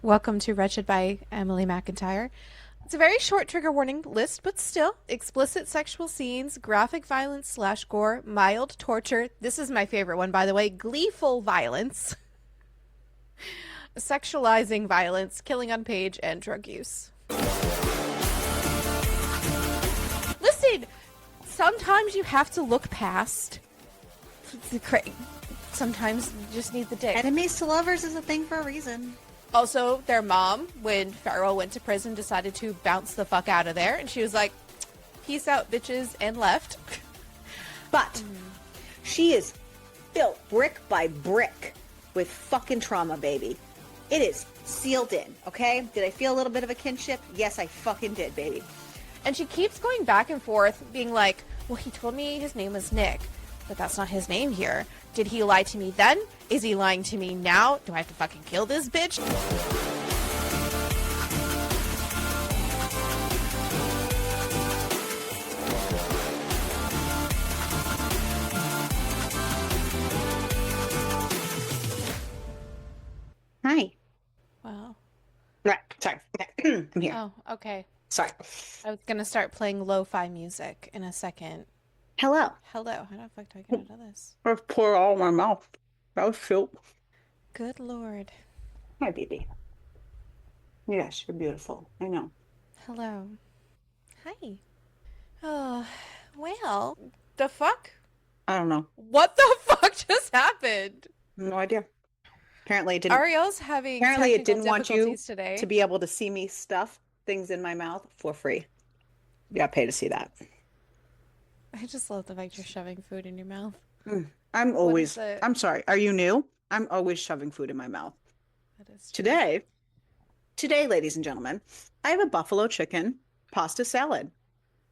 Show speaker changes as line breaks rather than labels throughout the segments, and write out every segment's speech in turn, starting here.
Welcome to Wretched by Emily McIntire. It's a very short trigger warning list, but still explicit sexual scenes, graphic violence slash gore, mild torture. This is my favorite one, by the way. Gleeful violence, sexualizing violence, killing on page, and drug use. Listen, sometimes you have to look past the sometimes you just need the dick.
Enemies to lovers is a thing for a reason.
Also, their mom, when Farrell went to prison, decided to bounce the fuck out of there. And she was like, peace out, bitches, and left.
But she is built brick by brick with fucking trauma, baby. It is sealed in, okay? Did I feel a little bit of a kinship? Yes, I fucking did, baby.
And she keeps going back and forth, being like, well, he told me his name was Nick, but that's not his name here. Did he lie to me then? Is he lying to me now? Do I have to fucking kill this bitch?
Hi.
Wow.
Right, sorry. I'm here.
Oh, okay.
Sorry.
I was gonna start playing lo-fi music in a second.
Hello.
Hello. How the fuck do I get out of this?
I poured all in my mouth. That was soup.
Good lord.
Hi, baby. Yes, you're beautiful. I know.
Hello. Hi. Oh, well, the fuck?
I don't know.
What the fuck just happened?
No idea. Apparently it didn't.
Ariel's having
Apparently it
technical
didn't want you
difficulties today.
to be able to see me stuff things in my mouth for free. You gotta pay to see that.
I just love the fact you're shoving food in your mouth.
I'm always,
is it?
I'm sorry. Are you new? I'm always shoving food in my mouth.
That is true.
Today, ladies and gentlemen, I have a buffalo chicken pasta salad.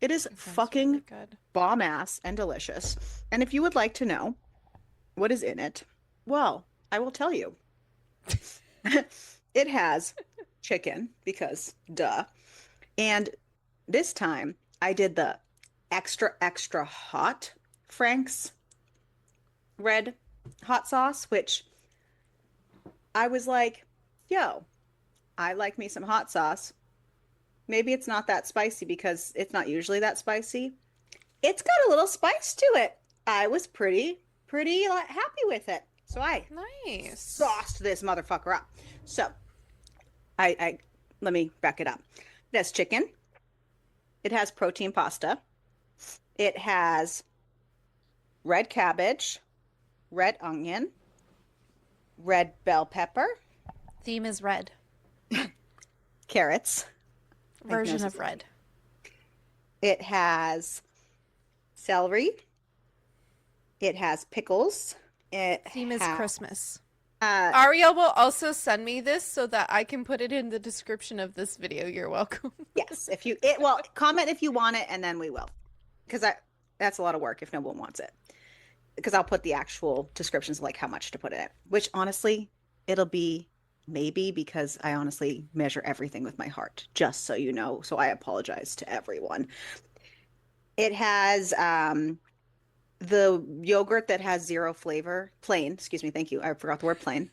It is
That sounds
fucking
really good.
bomb ass and delicious. And if you would like to know what is in it, well, I will tell you. It has chicken because duh. And this time I did the extra, extra hot Frank's red hot sauce, which I was like, yo, I like me some hot sauce. Maybe it's not that spicy because it's not usually that spicy. It's got a little spice to it. I was pretty happy with it. So I
Nice.
sauced this motherfucker up. So I let me back it up. It has chicken. It has protein pasta. It has red cabbage, red onion, red bell pepper,
Theme is red.
carrots.
Version of red.
It has celery. It has pickles.
Theme is Christmas.
Uh,
Ariel will also send me this so that I can put it in the description of this video. You're welcome.
yes, comment if you want it, and then we will, because that's a lot of work if no one wants it. Because I'll put the actual descriptions of like how much to put in it, which honestly, it'll be maybe because I honestly measure everything with my heart, just so you know. So I apologize to everyone. It has the yogurt that has zero flavor, plain, excuse me, thank you. I forgot the word plain.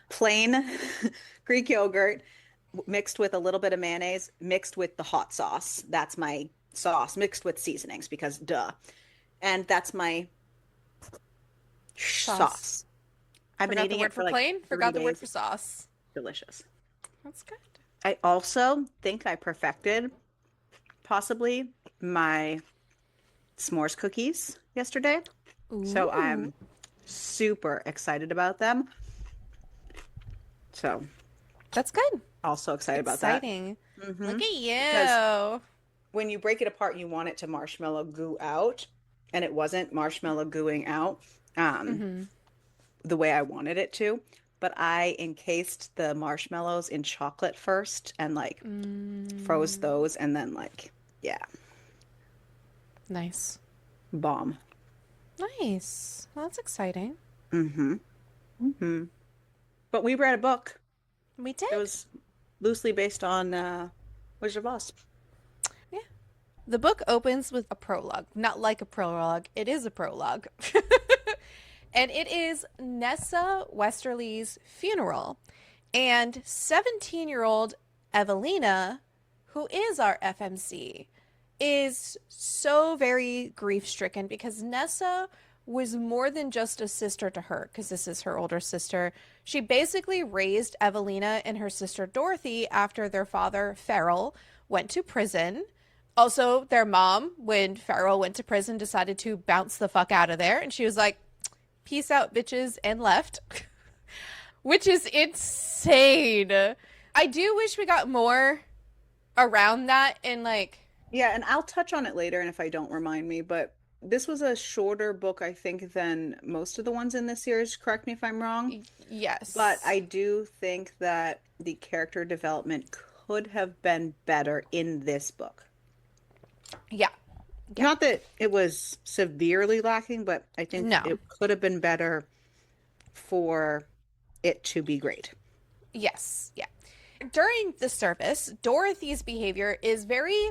Plain Greek yogurt mixed with a little bit of mayonnaise, mixed with the hot sauce. That's my sauce, mixed with seasonings because duh. And that's my sauce. I've been eating it for like
plain.
3
Forgot the word
days.
for sauce.
Delicious.
That's good.
I also think I perfected possibly my s'mores cookies yesterday. So I'm super excited about them. So
That's good.
also excited about that.
Exciting.
Mhm.
Look at you.
Because when you break it apart, you want it to marshmallow goo out, and it wasn't marshmallow gooing out the way I wanted it to. But I encased the marshmallows in chocolate first and like froze those, and then like, yeah,
Nice.
bomb.
Nice. Well, that's exciting.
But we read a book.
We did.
It was loosely based on Wizard of Oz.
Yeah. The book opens with a prologue. Not like a prologue. It is a prologue. And it is Nessa Westerly's funeral. And 17-year-old Evelina, who is our FMC, is so very grief stricken because Nessa was more than just a sister to her, because this is her older sister. She basically raised Evelina and her sister Dorothy after their father, Farrell, went to prison. Also, their mom, when Farrell went to prison, decided to bounce the fuck out of there. And she was like, peace out, bitches, and left. Which is insane. I do wish we got more around that in like,
Yeah, and I'll touch on it later, and if I don't, remind me, but this was a shorter book, I think, than most of the ones in this series. Correct me if I'm wrong. But
yes.
I do think that the character development could have been better in this book.
Yeah. Yeah.
Not that it was severely lacking, but I think
No.
it could have been better for it to be great.
Yes. Yeah. During the service, Dorothy's behavior is very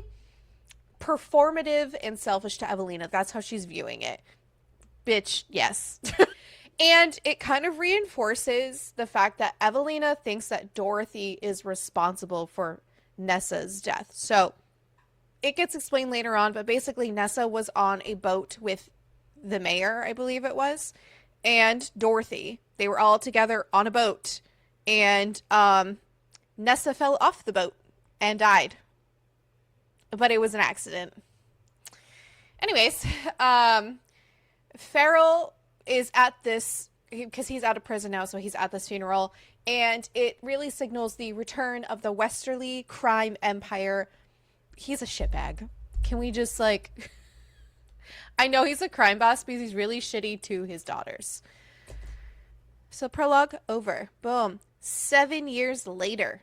performative and selfish to Evelina. That's how she's viewing it. Bitch, yes. And it kind of reinforces the fact that Evelina thinks that Dorothy is responsible for Nessa's death. So it gets explained later on, but basically, Nessa was on a boat with the mayor, I believe it was, and Dorothy. They were all together on a boat, and Nessa fell off the boat and died. But it was an accident. Anyways, Farrell is at this because he's out of prison now, so he's at this funeral, and it really signals the return of the Westerly crime empire. He's a shitbag. Can we just like? I know he's a crime boss, but he's really shitty to his daughters. So prologue over. Boom. 7 years later,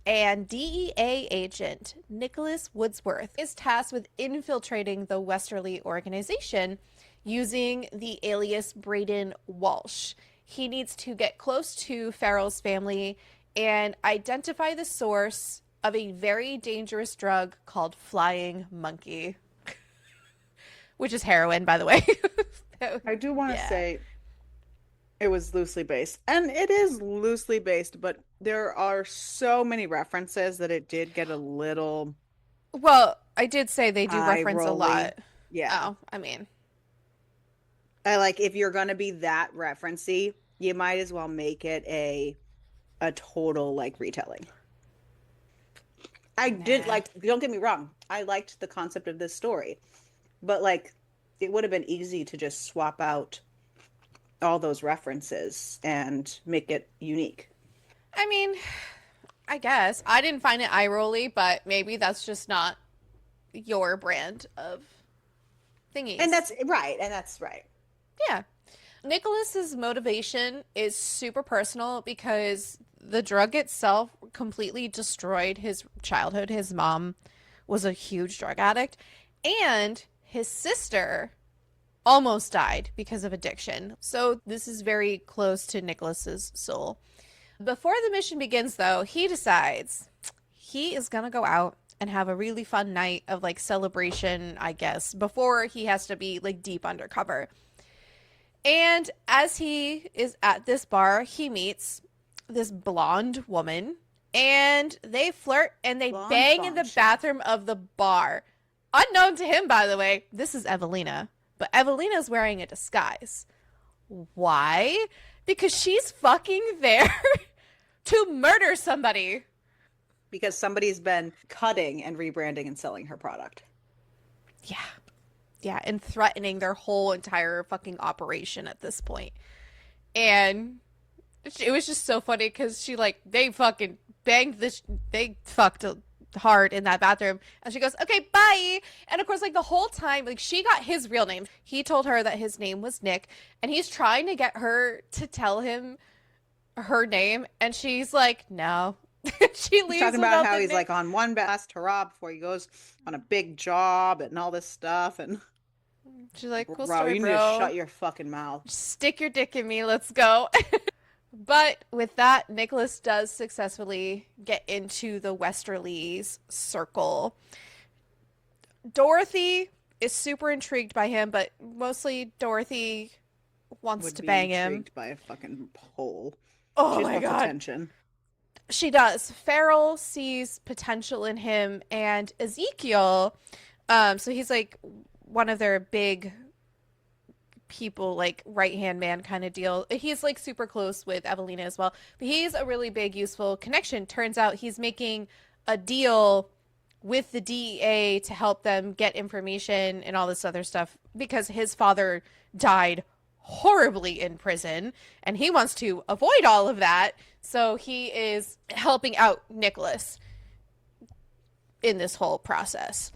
and DEA agent Nicholas Woodsworth is tasked with infiltrating the Westerly organization using the alias Braden Walsh. He needs to get close to Farrell's family and identify the source of a very dangerous drug called flying monkey, which is heroin, by the way.
I do want to
Yeah.
say it was loosely based, and it is loosely based, but there are so many references that it did get a little
Well, I did say they do
eye
reference a
rolly.
lot.
Yeah.
Oh, I mean,
I like if you're gonna be that referency, you might as well make it a total like retelling. I did
nah.
like, don't get me wrong, I liked the concept of this story, but like it would have been easy to just swap out all those references and make it unique.
I mean, I guess. I didn't find it eye rolly, but maybe that's just not your brand of
And
thingies.
that's right, and that's right.
Yeah. Nicholas's motivation is super personal because the drug itself completely destroyed his childhood. His mom was a huge drug addict, and his sister almost died because of addiction. So this is very close to Nicholas's soul. Before the mission begins, though, he decides he is gonna go out and have a really fun night of like celebration, I guess, before he has to be like deep undercover. And as he is at this bar, he meets this blonde woman and they flirt and they
Blonde
bang in the
bombshell.
bathroom of the bar. Unknown to him, by the way, this is Evelina, but Evelina's wearing a disguise. Why? Because she's fucking there to murder somebody.
Because somebody's been cutting and rebranding and selling her product.
Yeah. Yeah, and threatening their whole entire fucking operation at this point. And it was just so funny because she like they fucking banged this, they fucked hard in that bathroom, and she goes, "Okay, bye." And of course, like the whole time, like she got his real name. He told her that his name was Nick, and he's trying to get her to tell him her name, and she's like, "No." She
He's
leaves
talking about
without
how
the
he's
name.
like on one last hurrah before he goes on a big job and all this stuff. And
She's like, "Cool
bro,
story,
you need to
bro.
shut your fucking mouth.
Stick your dick in me. Let's go." But with that, Nicholas does successfully get into the Westerly's circle. Dorothy is super intrigued by him, but mostly Dorothy wants
Would
to
be
bang him.
intrigued by a fucking pole.
Oh
She just
my
wants
God.
attention.
She does. Farrell sees potential in him, and Ezekiel, so he's like one of their big people, like right hand man kind of deal. He's like super close with Evelina as well, but he's a really big, useful connection. Turns out he's making a deal with the DEA to help them get information and all this other stuff because his father died horribly in prison and he wants to avoid all of that. So he is helping out Nicholas in this whole process.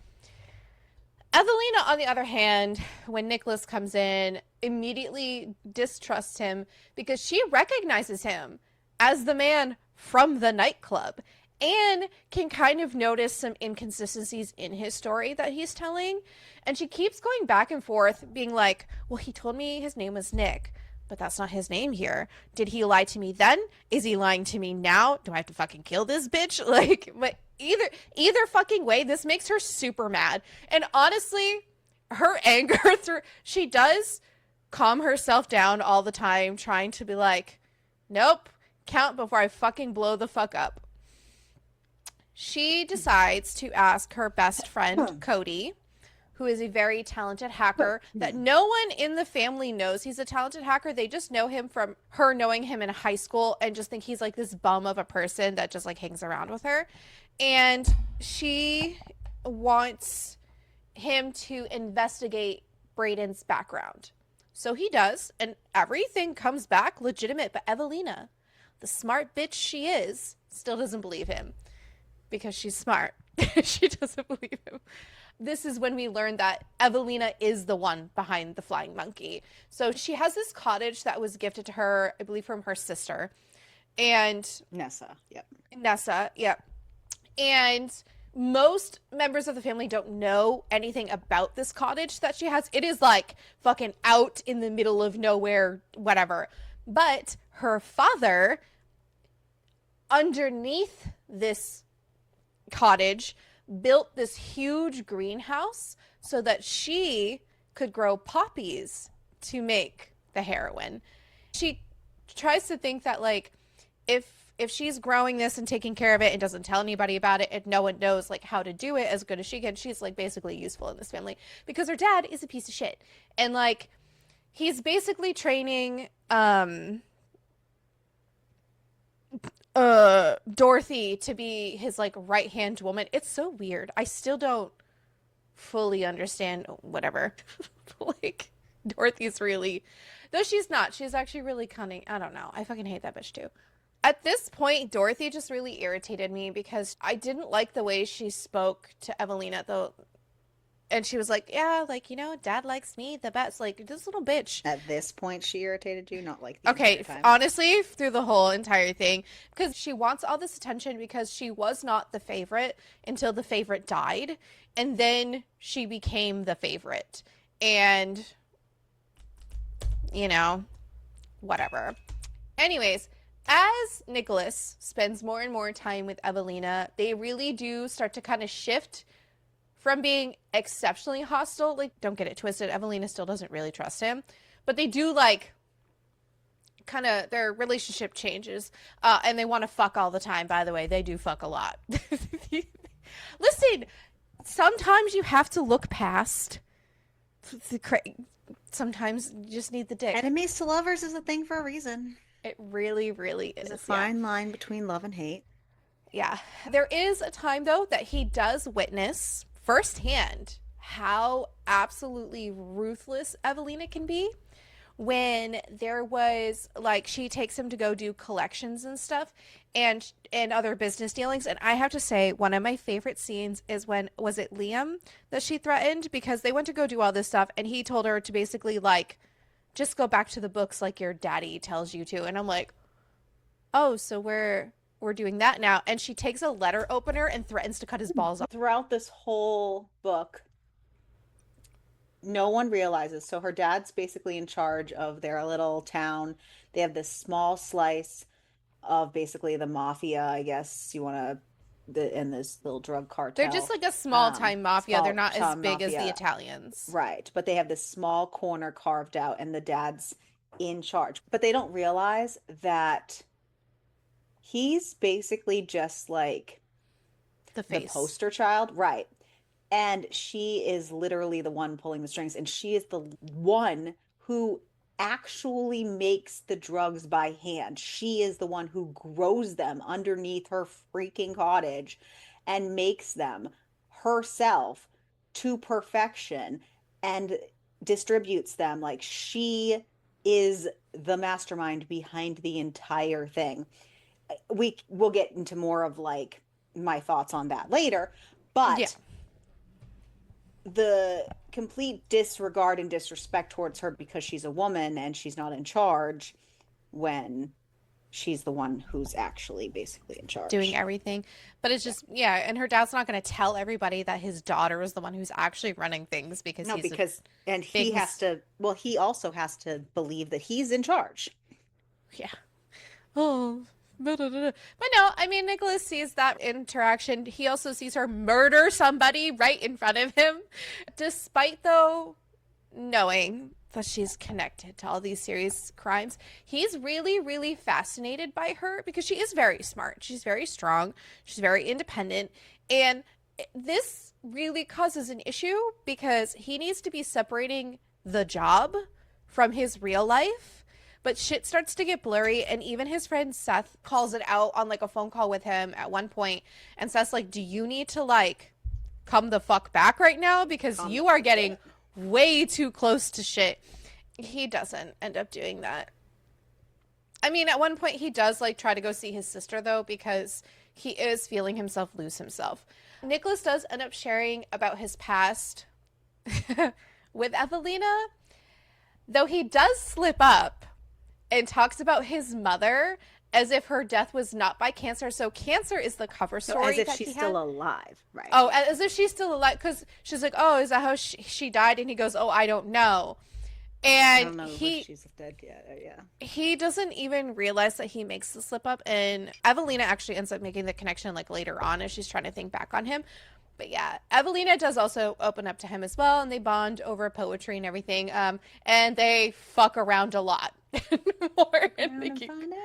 Evelina, on the other hand, when Nicholas comes in, immediately distrusts him because she recognizes him as the man from the nightclub and can kind of notice some inconsistencies in his story that he's telling. And she keeps going back and forth, being like, well, he told me his name was Nick, but that's not his name here. Did he lie to me then? Is he lying to me now? Do I have to fucking kill this bitch? Like, but either fucking way, this makes her super mad. And honestly, her anger through she does calm herself down all the time, trying to be like, nope, count before I fucking blow the fuck up. She decides to ask her best friend, Cody, who is a very talented hacker that no one in the family knows he's a talented hacker. They just know him from her knowing him in high school and just think he's like this bum of a person that just like hangs around with her. And she wants him to investigate Brayden's background. So he does, and everything comes back legitimate. But Evelina, the smart bitch she is, still doesn't believe him because she's smart. She doesn't believe him. This is when we learn that Evelina is the one behind the flying monkey. So she has this cottage that was gifted to her, I believe, from her sister. And
Nessa, yep.
Nessa, yep. And most members of the family don't know anything about this cottage that she has. It is like fucking out in the middle of nowhere, whatever. But her father, underneath this cottage, built this huge greenhouse so that she could grow poppies to make the heroin. She tries to think that like if she's growing this and taking care of it and doesn't tell anybody about it and no one knows like how to do it as good as she can, she's like basically useful in this family because her dad is a piece of shit. And like he's basically training Dorothy to be his like right hand woman. It's so weird. I still don't fully understand whatever. Like Dorothy's really, though she's not, she's actually really cunning. I don't know. I fucking hate that bitch too. At this point, Dorothy just really irritated me because I didn't like the way she spoke to Evelina though. And she was like, yeah, like, you know, dad likes me the best. Like, this little bitch.
At this point, she irritated you, not like the
Okay,
entire time.
honestly, through the whole entire thing, because she wants all this attention because she was not the favorite until the favorite died, and then she became the favorite. And, you know, whatever. Anyways, as Nicholas spends more and more time with Evelina, they really do start to kind of shift from being exceptionally hostile. Like, don't get it twisted, Evelina still doesn't really trust him, but they do like kind of their relationship changes, and they want to fuck all the time. By the way, they do fuck a lot. Listen, sometimes you have to look past sometimes you just need the dick.
Enemies to lovers is a thing for a reason.
It really, really is.
There's a fine line between love and hate.
Yeah. There is a time, though, that he does witness firsthand how absolutely ruthless Evelina can be when there was like she takes him to go do collections and stuff and other business dealings. And I have to say, one of my favorite scenes is when, was it Liam that she threatened because they went to go do all this stuff and he told her to basically like just go back to the books like your daddy tells you to. And I'm like, oh, so we're doing that now. And she takes a letter opener and threatens to cut his balls off.
Throughout this whole book, no one realizes. So her dad's basically in charge of their little town. They have this small slice of basically the mafia, I guess you want to, in this little drug cartel.
They're just like a small time mafia. They're not as big as the
mafia.
Italians.
Right. But they have this small corner carved out and the dad's in charge. But they don't realize that He's basically just like
The
the
face.
poster child, right? And she is literally the one pulling the strings, and she is the one who actually makes the drugs by hand. She is the one who grows them underneath her freaking cottage and makes them herself to perfection and distributes them. Like, she is the mastermind behind the entire thing. We will get into more of like my thoughts on that later,
Yeah.
but the complete disregard and disrespect towards her because she's a woman and she's not in charge, when she's the one who's actually basically in
Doing
charge.
everything. But it's
Yeah.
just, yeah, and her dad's not going to tell everybody that his daughter is the one who's actually running things because
No,
he's a
because, and
big
he has to, well, he also has to believe that he's in charge.
yeah. Oh, but no, I mean, Nicholas sees that interaction. He also sees her murder somebody right in front of him, despite, though, knowing that she's connected to all these serious crimes. He's really, really fascinated by her because she is very smart. She's very strong. She's very independent. And this really causes an issue because he needs to be separating the job from his real life. But shit starts to get blurry, and even his friend Seth calls it out on like a phone call with him at one point. And Seth's like, "Do you need to like come the fuck back right now? Because
Calm the
you are
fuck
getting
down.
way too close to shit." He doesn't end up doing that. I mean, at one point he does like try to go see his sister though because he is feeling himself lose himself. Nicholas does end up sharing about his past with Evelina, though he does slip up and talks about his mother as if her death was not by cancer. So cancer is the cover
No, as
story
if
that
she's
he had.
still alive, right?
Oh,
Yeah.
as if she's still alive because she's like, "Oh, is that how she died?" And he goes, "Oh, I don't know."
I
And
don't know if she's dead yet. Yeah.
he doesn't even realize that he makes the slip up, and Evelina actually ends up making the connection like later on as she's trying to think back on him. But yeah, Evelina does also open up to him as well, and they bond over poetry and everything. And they fuck around a lot more.
Fuck
And
around and find out.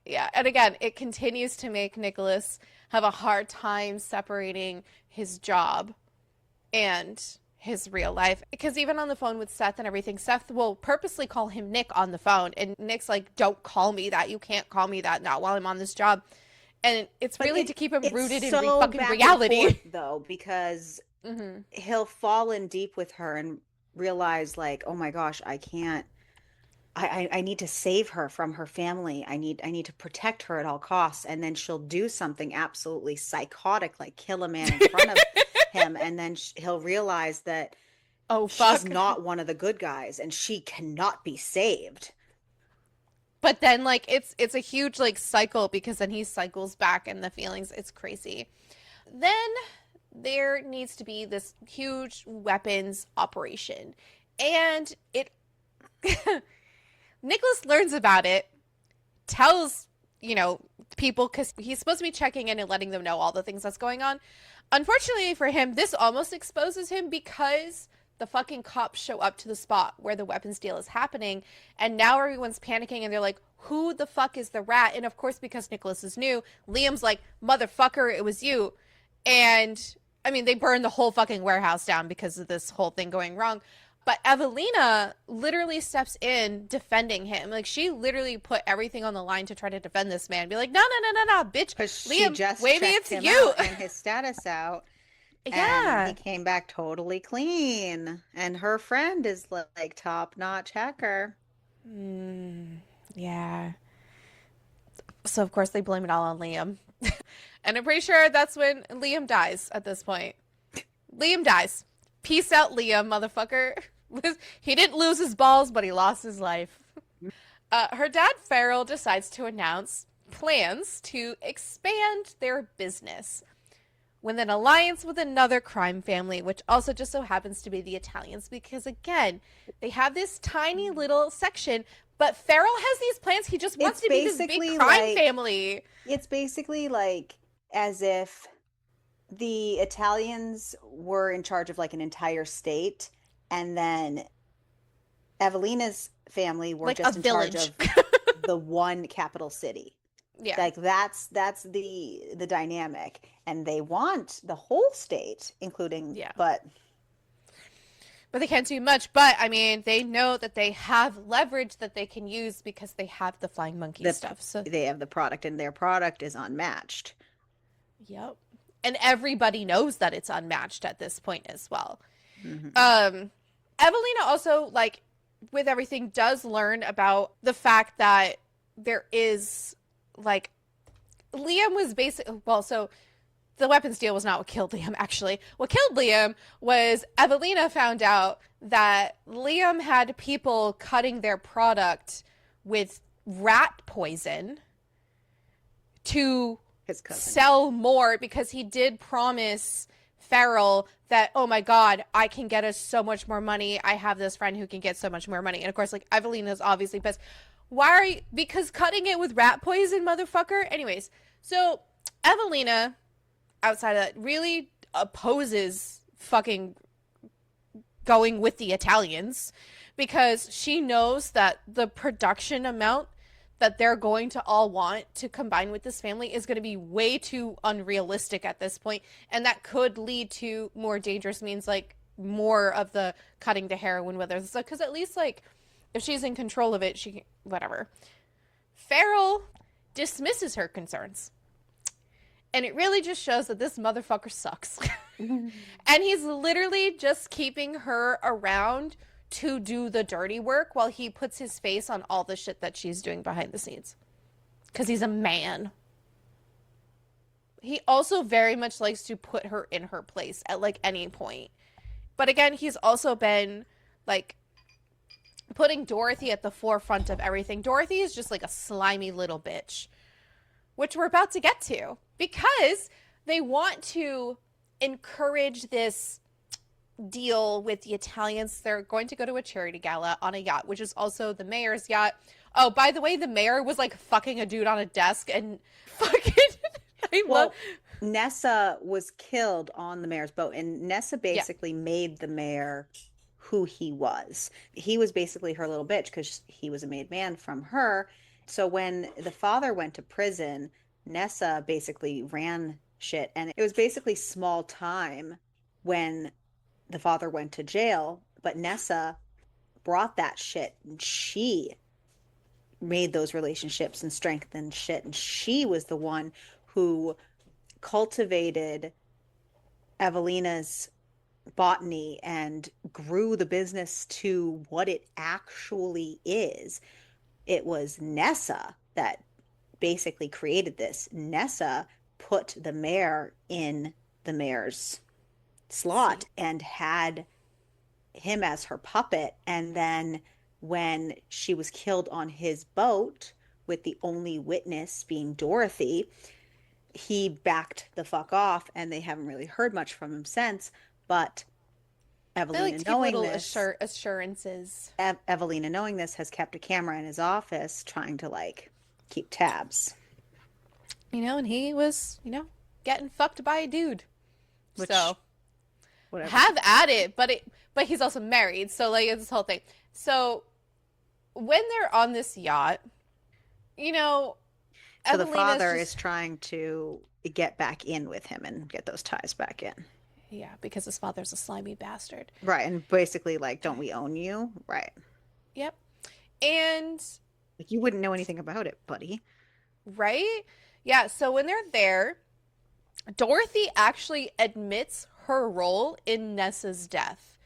yeah, and again, it continues to make Nicholas have a hard time separating his job and his real life. Because even on the phone with Seth and everything, Seth will purposely call him Nick on the phone. And Nick's like, "Don't call me that. You can't call me that, not while I'm on this job." And it's
But
really to keep him
it's
rooted in
so
fucking
back and
reality.
forth though, because
Mm-hmm.
he'll fall in deep with her and realize like, oh my gosh, I can't, I need to save her from her family. I need to protect her at all costs. And then she'll do something absolutely psychotic, like kill a man in front of him. And then he'll realize that
Oh,
she's
fuck.
not one of the good guys and she cannot be saved.
But then, like, it's a huge, like, cycle because then he cycles back and the feelings, it's crazy. Then there needs to be this huge weapons operation. And it Nicholas learns about it, tells, people because he's supposed to be checking in and letting them know all the things that's going on. Unfortunately for him, this almost exposes him because the fucking cops show up to the spot where the weapons deal is happening, and now everyone's panicking and they're like, "Who the fuck is the rat?" And of course, because Nicholas is new, Liam's like, "Motherfucker, it was you." And I mean, they burned the whole fucking warehouse down because of this whole thing going wrong. But Evelina literally steps in defending him. Like, she literally put everything on the line to try to defend this man. Be like, "No, no, no, no, no, bitch.
Because she
Liam,
just
maybe
checked
it's
him
you."
out and his status out, and he
Yeah.
came back totally clean. And her friend is like top notch hacker.
Mm, yeah. So, of course, they blame it all on Liam. And I'm pretty sure that's when Liam dies at this point. Liam dies. Peace out, Liam, motherfucker. He didn't lose his balls, but he lost his life. Her dad, Farrell, decides to announce plans to expand their business with an alliance with another crime family, which also just so happens to be the Italians, because again, they have this tiny little section, but Farrell has these plans. He just wants
It's
to be this big
basically
crime
like
family.
it's basically like as if the Italians were in charge of like an entire state, and then Evelina's family were
Like a
just in charge
village.
of the one capital city.
Yeah.
Like that's the dynamic, and they want the whole state, including,
Yeah.
but
But they can't do much. But I mean, they know that they have leverage that they can use because they have the flying monkey stuff. So,
they have the product, and their product is unmatched.
yep. And everybody knows that it's unmatched at this point as well.
Hmm.
Um, Evelina also, like, with everything, does learn about the fact that there is, like, Liam was basically, well, so the weapons deal was not what killed Liam, actually. What killed Liam was Evelina found out that Liam had people cutting their product with rat poison to
His cousin.
sell more because he did promise Farrell that, oh my God, I can get us so much more money. I have this friend who can get so much more money. And of course, like, Evelina's obviously pissed. Why are you? Because cutting it with rat poison, motherfucker. Anyways, so Evelina, outside of that, really opposes fucking going with the Italians because she knows that the production amount that they're going to all want to combine with this family is going to be way too unrealistic at this point, and that could lead to more dangerous means, like more of the cutting to heroin with her. Because at least, like, if she's in control of it, she can, whatever. Farrell dismisses her concerns. And it really just shows that this motherfucker sucks. And he's literally just keeping her around to do the dirty work while he puts his face on all the shit that she's doing behind the scenes. Because he's a man. He also very much likes to put her in her place at, like, any point. But again, he's also been, like, putting Dorothy at the forefront of everything. Dorothy is just like a slimy little bitch, which we're about to get to, because they want to encourage this deal with the Italians. They're going to go to a charity gala on a yacht, which is also the mayor's yacht. Oh, by the way, the mayor was like fucking a dude on a desk and fucking
Nessa was killed on the mayor's boat, and Nessa basically made the mayor who he was. He was basically her little bitch because he was a made man from her. So when the father went to prison, Nessa basically ran shit. And it was basically small time when the father went to jail, but Nessa brought that shit, and she made those relationships and strengthened shit. And she was the one who cultivated Evelina's botany and grew the business to what it actually is. It was Nessa that basically created this. Nessa put the mayor in the mayor's slot and had him as her puppet. And then when she was killed on his boat, with the only witness being Dorothy, he backed the fuck off, and they haven't really heard much from him since. But Evelina,
like to
knowing
little
this,
assurances.
Evelina, knowing this, has kept a camera in his office trying to, like, keep tabs.
You know, and he was, you know, getting fucked by a dude.
Which,
so
whatever.
Have at it, but he's also married, so like it's this whole thing. So when they're on this yacht, you know,
so the
Evelina's
father
just,
is trying to get back in with him and get those ties back in.
yeah, because his father's a slimy bastard.
Right, and basically like, don't we own you? Right.
Yep. And
Like, you wouldn't know anything about it, buddy.
right? Yeah, so when they're there, Dorothy actually admits her role in Nessa's death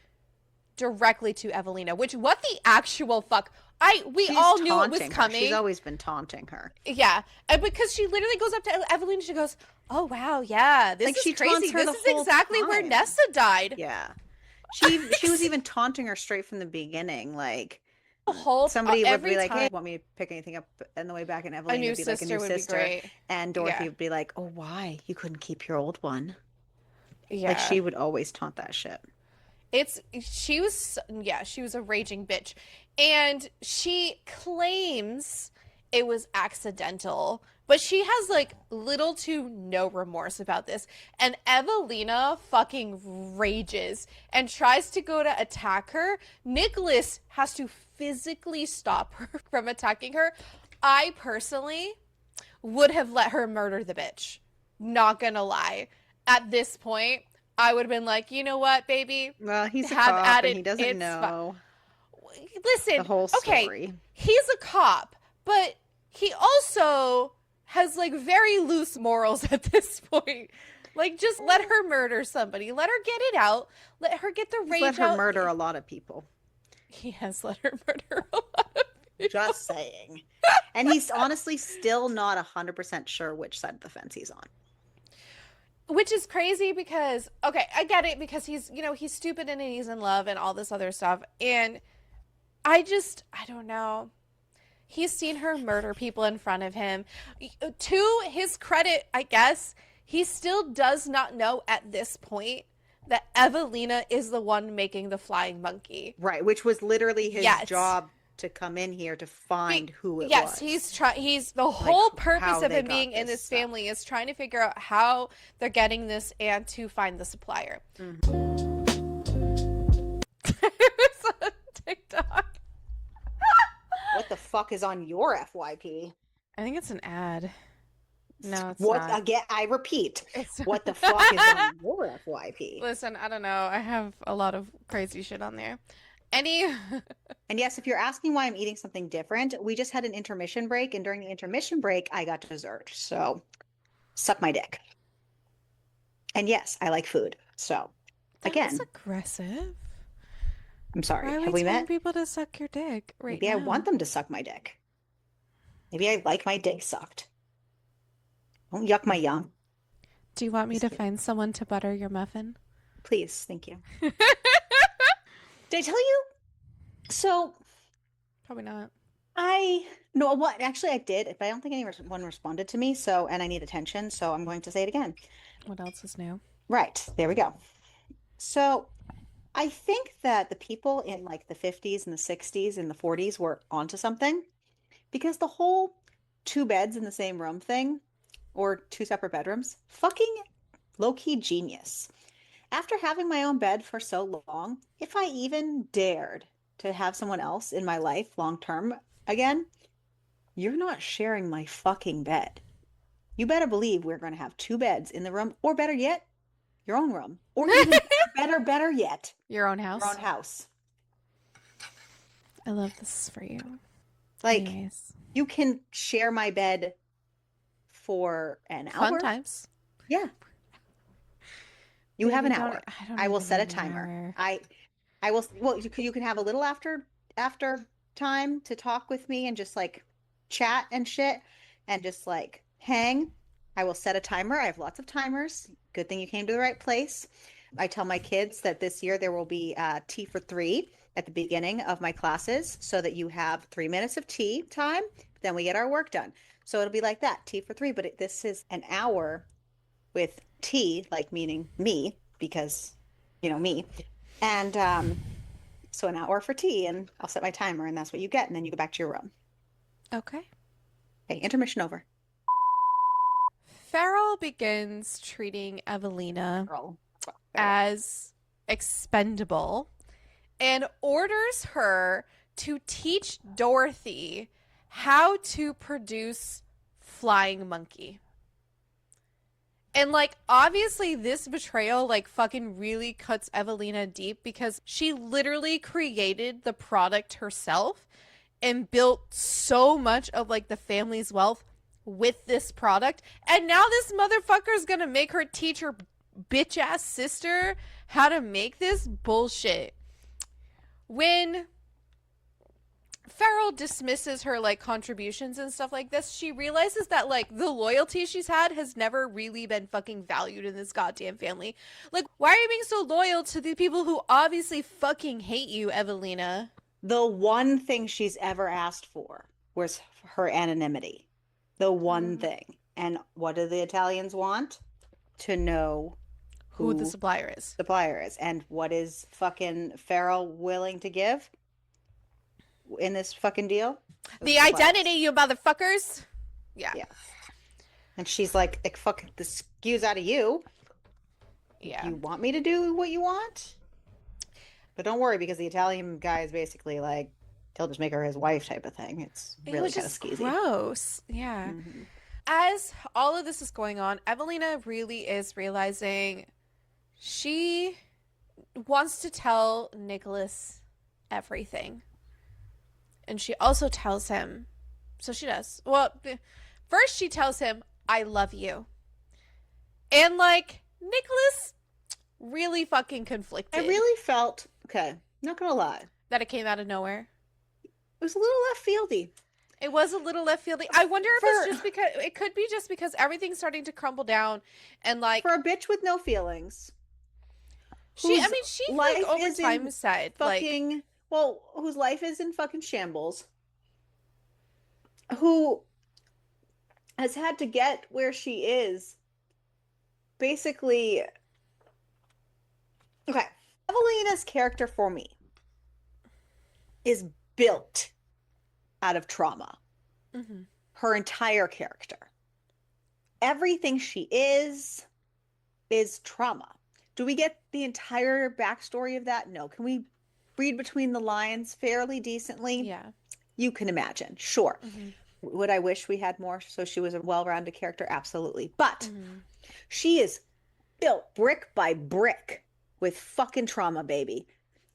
directly to Evelina, which, what the actual fuck? We all knew it was coming.
She's always been taunting her.
Yeah, and because she literally goes up to Evelina, she goes, "Oh wow, yeah, this is crazy. This is exactly where Nessa died."
Yeah, she was even taunting her straight from the beginning. Like, somebody would be like, "Hey, want me to pick anything up on the way back?" And Evelina would be like, "A new sister," and Dorothy would be like, "Oh, why? You couldn't keep your old one." Yeah, like, she would always taunt that shit.
She was a raging bitch, and she claims it was accidental, but she has like little to no remorse about this. And Evelina fucking rages and tries to go to attack her. Nicholas has to physically stop her from attacking her. I personally would have let her murder the bitch. Not gonna lie. At this point, I would have been like, you know what, baby?
Well, he's a
Have
cop
at
and
it.
he doesn't
It's fine.
know the
Listen,
whole
okay,
story.
he's a cop, but he also has like very loose morals at this point. Like, just let her murder somebody. Let her get it out. Let her get the
He's
rage
let her
out.
murder a lot of people.
He has let her murder a lot of people.
Just saying. And he's honestly still not 100% sure which side of the fence he's on.
Which is crazy because, okay, I get it because he's, you know, he's stupid and he's in love and all this other stuff. And I don't know. He's seen her murder people in front of him. To his credit, I guess, he still does not know at this point that Evelina is the one making the flying monkey.
Right, which was literally his
Yes.
job to come in here to find who it
Yes,
was.
he's the whole purpose
how
of
they
him
got
being in
this
this
stuff.
family is trying to figure out how they're getting this and to find the supplier. It was on TikTok.
What the fuck is on your FYP?
I think it's an ad. No, it's
What
not.
again? I repeat,
It's
what the fuck is on your FYP?
Listen, I don't know. I have a lot of crazy shit on there. Any
And yes, if you're asking why I'm eating something different, we just had an intermission break, and during the intermission break, I got dessert. So, suck my dick. And yes, I like food. So, again,
That's aggressive.
I'm sorry.
Why are
Have
we
we
telling
met?
people to suck your dick right
Maybe I
now?
want them to suck my dick. Maybe I like my dick sucked. Don't yuck my yum.
Do you want me
Just
to
kidding.
find someone to butter your muffin?
Please, thank you. Did I tell you? So
Probably not.
no, what actually I did, but I don't think anyone responded to me. So, and I need attention, so I'm going to say it again.
What else is new?
Right, there we go. So, I think that the people in like the 50s and the 60s and the 40s were onto something because the whole two beds in the same room thing or two separate bedrooms, fucking low-key genius. After having my own bed for so long, if I even dared to have someone else in my life long term again, you're not sharing my fucking bed. You better believe we're going to have two beds in the room, or better yet, your own room, or even better yet,
Your own house?
your own house.
I love this for you.
Like,
Anyways.
you can share my bed for an hour.
Fun times.
Yeah. You have
Maybe
an
don't-
hour.
I don't
I will
even
set a
need an
timer.
hour.
I will, well, you can have a little after time to talk with me and just like chat and shit and just like hang. I will set a timer. I have lots of timers. Good thing you came to the right place. I tell my kids that this year there will be tea for three at the beginning of my classes so that you have 3 minutes of tea time. Then we get our work done. So it'll be like that, tea for three. But this is an hour with tea, like meaning me, because, you know, me. And so an hour for tea, and I'll set my timer, and that's what you get. And then you go back to your room.
Okay.
Okay, intermission over.
Farrell begins treating Evelina
Girl.
as expendable and orders her to teach Dorothy how to produce flying monkey. And like obviously this betrayal like fucking really cuts Evelina deep because she literally created the product herself and built so much of like the family's wealth with this product. And now this motherfucker is gonna make her teach her bitch ass sister how to make this bullshit. When Farrell dismisses her like contributions and stuff like this, she realizes that like the loyalty she's had has never really been fucking valued in this goddamn family. Like, why are you being so loyal to the people who obviously fucking hate you, Evelina?
The one thing she's ever asked for was her anonymity. The one thing. And what do the Italians want? To know
Who the supplier is.
supplier is. And what is fucking Farrell willing to give in this fucking deal?
The
suppliers.
identity, you motherfuckers. Yeah.
Yeah. And she's like fuck the skews out of you.
Yeah.
You want me to do what you want? But don't worry, because the Italian guy is basically like, he'll just make her his wife type of thing. It's
It
really
was
kind of
just
skeezy.
gross. Yeah.
Mhm.
as all of this is going on, Evelina really is realizing she wants to tell Nicholas everything. And she also tells him, so she does. Well, first she tells him, I love you. And like, Nicholas really fucking conflicted.
I really felt, okay, not gonna lie,
that it came out of nowhere.
it was a little left fieldy.
It was a little left fieldy. I wonder if it's just because, it could be just because everything's starting to crumble down and like.
For a bitch with no feelings.
She like over time said,
fucking, like, well, whose life is in fucking shambles. Who has had to get where she is. Basically, okay, Evelina's character for me is built out of trauma.
Mm-hmm.
Her entire character. Everything she is trauma. Do we get the entire backstory of that? No. Can we read between the lines fairly decently?
Yeah.
You can imagine. Sure.
Mm-hmm.
Would I wish we had more so she was a well-rounded character? Absolutely. But she is built brick by brick with fucking trauma, baby.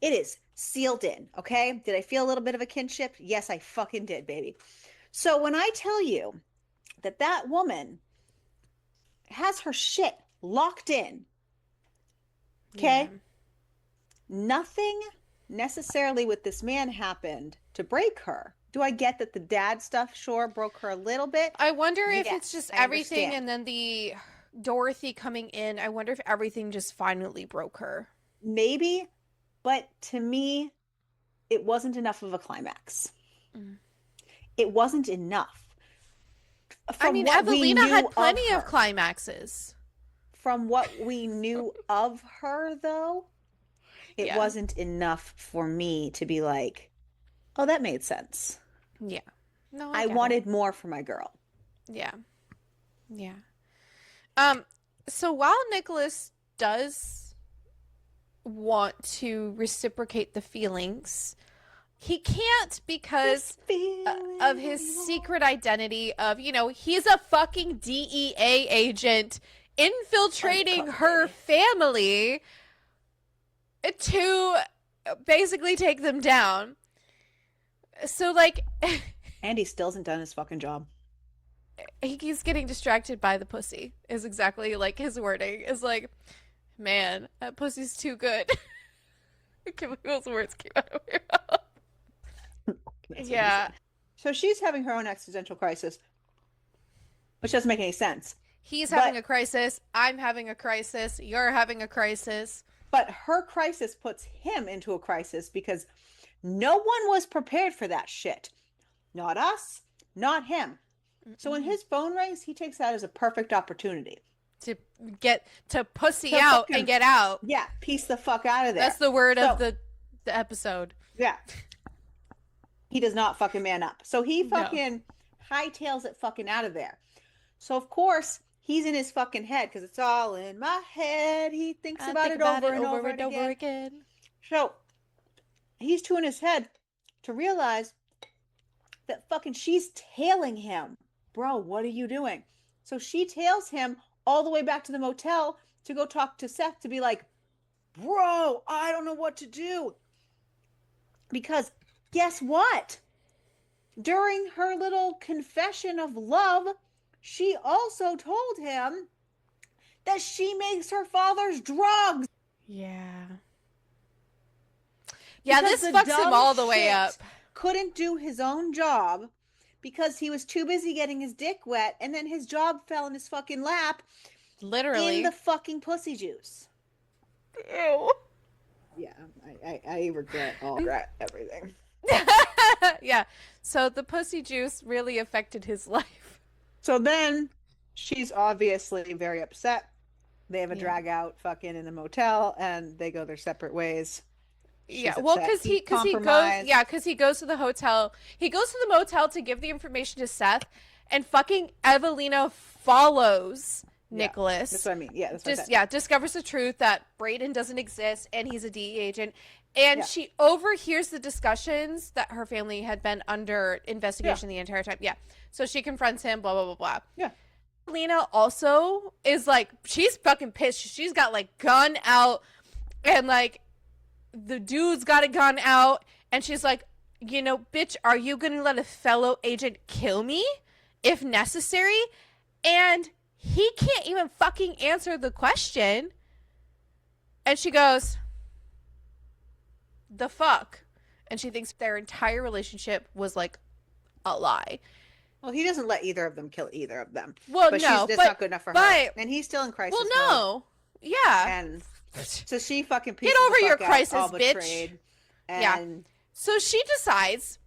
It is sealed in, okay? Did I feel a little bit of a kinship? Yes, I fucking did, baby. So when I tell you that that woman has her shit locked in, okay? Yeah. Nothing necessarily with this man happened to break her. Do I get that the dad stuff, sure, broke her a little bit?
I wonder if it's just everything and then the Dorothy coming in. I wonder if everything just finally broke her.
Maybe, but to me, it wasn't enough of a climax. It wasn't enough.
I mean, Evelina had plenty of climaxes.
From what we knew of her, though, it wasn't enough for me to be like, oh, that made sense.
Yeah. No,
I wanted more for my girl.
Yeah. Yeah. So while Nicholas does want to reciprocate the feelings, he can't because of his secret identity of, you know, he's a fucking DEA agent infiltrating her family to basically take them down. So, like...
And he still hasn't done his fucking job.
He's getting distracted by the pussy, is exactly, like, his wording. Is like, man, that pussy's too good. I can't believe those words came out of your mouth. Yeah.
So she's having her own existential crisis, which doesn't make any sense.
He's having a crisis. I'm having a crisis. You're having a crisis.
But her crisis puts him into a crisis because no one was prepared for that shit. Not us, not him. So when his phone rings, he takes that as a perfect opportunity.
To get to pussy out and get out.
Yeah, piece the fuck out of there.
That's the word of the episode.
Yeah. He does not fucking man up. So he fucking hightails it fucking out of there. So of course, he's in his fucking head because it's all in my head. He thinks about it over and over again. So he's too in his head to realize that fucking she's tailing him. Bro, what are you doing? So she tails him all the way back to the motel to go talk to Seth to be like, bro, I don't know what to do. Because guess what? During her little confession of love, she also told him that she makes her father's drugs.
Yeah. Yeah, because this fucks him all the way up.
Couldn't do his own job because he was too busy getting his dick wet, and then his job fell in his fucking lap.
Literally.
In the fucking pussy juice.
Ew.
Yeah, I regret everything.
Yeah. So the pussy juice really affected his life.
So then she's obviously very upset. They have a drag out fucking in the motel and they go their separate ways.
She's well, because he goes to the hotel. He goes to the motel to give the information to Seth, and fucking Evelina follows Nicholas.
That's what I mean. Yeah, that's what
discovers the truth that Brayden doesn't exist and he's a DE agent. And she overhears the discussions that her family had been under investigation the entire time. Yeah. So she confronts him, blah, blah, blah, blah.
Yeah.
Lena also is like, she's fucking pissed. She's got like gun out, and like the dude's got a gun out, and she's like, bitch, are you gonna let a fellow agent kill me if necessary? And he can't even fucking answer the question. And she goes, the fuck? And she thinks their entire relationship was like a lie.
Well, he doesn't let either of them kill either of them.
Well,
but
no,
that's not good enough for her. And he's still in crisis.
Well, no,
mode.
Yeah.
And so she fucking
get over your crisis,
out,
bitch.
And
yeah. So she decides,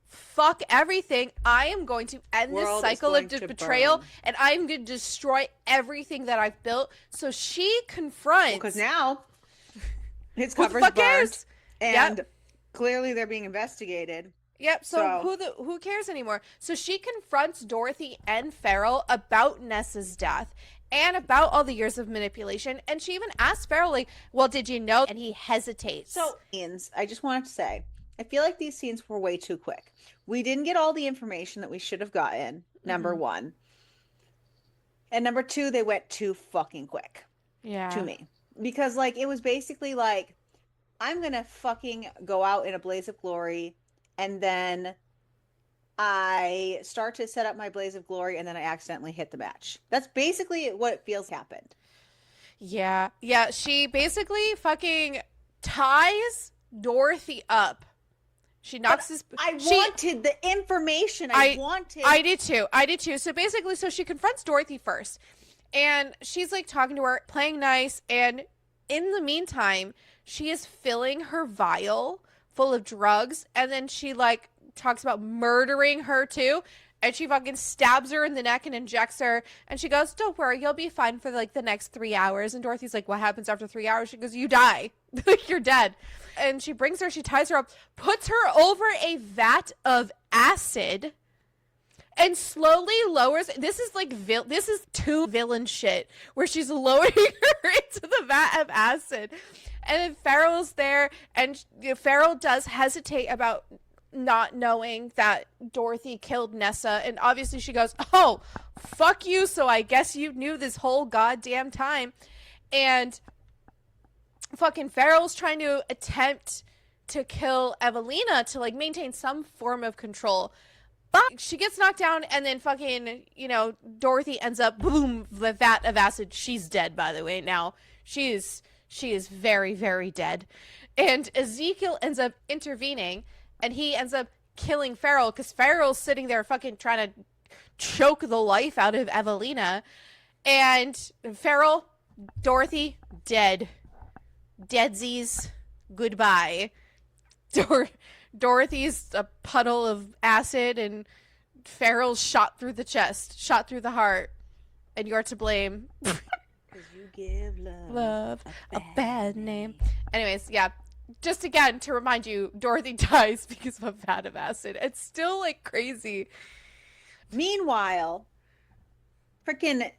fuck everything. I am going to end this cycle of betrayal, and I'm going to destroy everything that I've built. So she confronts.
Because now his cover's burnt, and clearly they're being investigated.
Yep. So who cares anymore? So she confronts Dorothy and Farrell about Nessa's death and about all the years of manipulation. And she even asks Farrell, like, well, did you know? And he hesitates.
So, I just wanted to say, I feel like these scenes were way too quick. We didn't get all the information that we should have gotten, number one. And number two, they went too fucking quick.
Yeah.
To me. Because, like, it was basically like, I'm going to fucking go out in a blaze of glory, and then I start to set up my blaze of glory, and then I accidentally hit the match. That's basically what it feels happened.
Yeah. Yeah. She basically fucking ties Dorothy up. She knocks his.
I wanted the information. I wanted.
I did too. So basically, she confronts Dorothy first, and she's like talking to her, playing nice. And in the meantime, she is filling her vial full of drugs, and then she like talks about murdering her too. And she fucking stabs her in the neck and injects her. And she goes, don't worry, you'll be fine for like the next 3 hours. And Dorothy's like, what happens after 3 hours? She goes, you die. You're dead. And she brings her, she ties her up, puts her over a vat of acid, and slowly lowers. This is like, this is too villain shit, where she's lowering her into the vat of acid. And then Farrell's there, and Farrell does hesitate about not knowing that Dorothy killed Nessa, and obviously she goes, oh, fuck you, so I guess you knew this whole goddamn time. And fucking Farrell's trying to attempt to kill Evelina to like maintain some form of control, but she gets knocked down, and then fucking, Dorothy ends up, boom, the vat of acid. She's dead, by the way. Now she is very, very dead. And Ezekiel ends up intervening, and he ends up killing Farrell, because Farrell's sitting there fucking trying to choke the life out of Evelina. And Farrell, Dorothy, dead. Deadsies, goodbye. Dorothy's a puddle of acid, and Farrell's shot through the chest, shot through the heart. And you're to blame. Because
you give
love a bad name. Anyways, yeah. Just again to remind you, Dorothy dies because of a vat of acid. It's still like crazy.
Meanwhile, freaking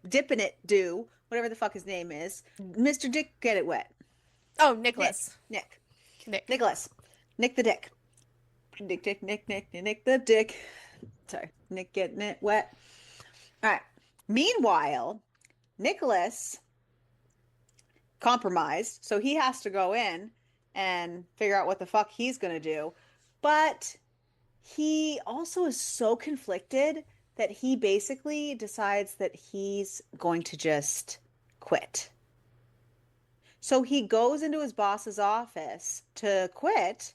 dipping it do whatever the fuck his name is, Mr. Dick get it wet.
Oh, Nicholas.
Nicholas. Nick the Dick. Nick the Dick. Sorry, Nick getting it wet. All right. Meanwhile, Nicholas compromised, so he has to go in and figure out what the fuck he's gonna do. But he also is so conflicted that he basically decides that he's going to just quit. So he goes into his boss's office to quit,